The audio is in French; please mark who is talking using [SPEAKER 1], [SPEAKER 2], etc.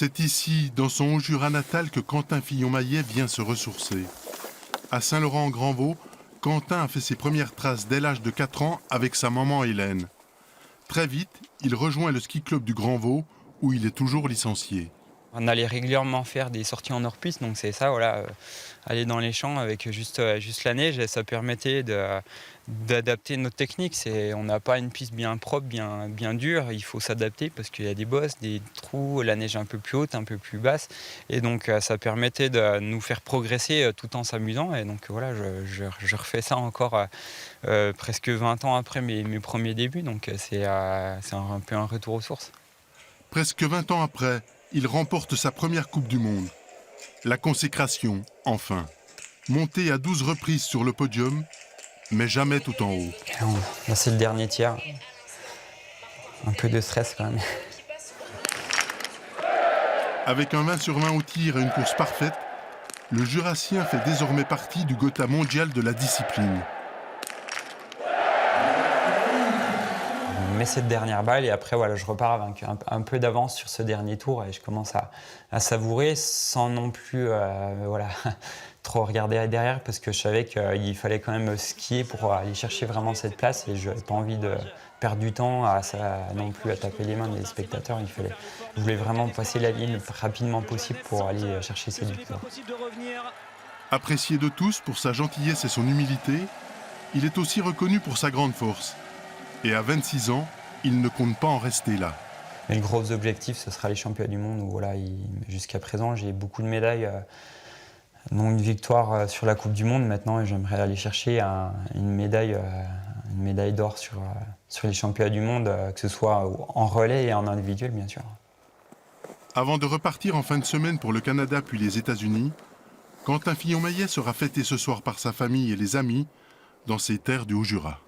[SPEAKER 1] C'est ici, dans son Haut-Jura natal, que Quentin Fillon-Maillet vient se ressourcer. À Saint-Laurent-en-Grandvaux, Quentin a fait ses premières traces dès l'âge de 4 ans avec sa maman Hélène. Très vite, il rejoint le ski club du Grand-Vaux, où il est toujours licencié.
[SPEAKER 2] On allait régulièrement faire des sorties en hors-piste, donc c'est ça, voilà, aller dans les champs avec juste la neige, et ça permettait d'adapter notre technique. On n'a pas une piste bien propre, bien dure, il faut s'adapter parce qu'il y a des bosses, des trous, la neige un peu plus haute, un peu plus basse, et donc ça permettait de nous faire progresser tout en s'amusant, et donc voilà, je refais ça encore presque 20 ans après mes premiers débuts, donc c'est un peu un retour aux sources.
[SPEAKER 1] Presque 20 ans après, il remporte sa première Coupe du Monde. La consécration, enfin. Monté à 12 reprises sur le podium, mais jamais tout en haut.
[SPEAKER 2] Là, c'est le dernier tiers. Un peu de stress quand même.
[SPEAKER 1] Avec un 20 sur 20 au tir et une course parfaite, le Jurassien fait désormais partie du Gotha mondial de la discipline.
[SPEAKER 2] On met cette dernière balle et après voilà, je repars avec un peu d'avance sur ce dernier tour et je commence à savourer sans non plus voilà, trop regarder derrière parce que je savais qu'il fallait quand même skier pour aller chercher vraiment cette place et je n'avais pas envie de perdre du temps non plus à taper les mains des spectateurs. Je voulais vraiment passer la ligne le plus rapidement possible pour aller chercher cette victoire.
[SPEAKER 1] Apprécié de tous pour sa gentillesse et son humilité, il est aussi reconnu pour sa grande force. Et à 26 ans, il ne compte pas en rester là.
[SPEAKER 2] Mais le gros objectif, ce sera les championnats du monde où voilà, jusqu'à présent, j'ai beaucoup de médailles, dont une victoire sur la Coupe du Monde. Maintenant, j'aimerais aller chercher une médaille d'or sur les championnats du monde, que ce soit en relais et en individuel, bien sûr.
[SPEAKER 1] Avant de repartir en fin de semaine pour le Canada puis les États-Unis, Quentin Fillon-Maillet sera fêté ce soir par sa famille et les amis dans ses terres du Haut-Jura.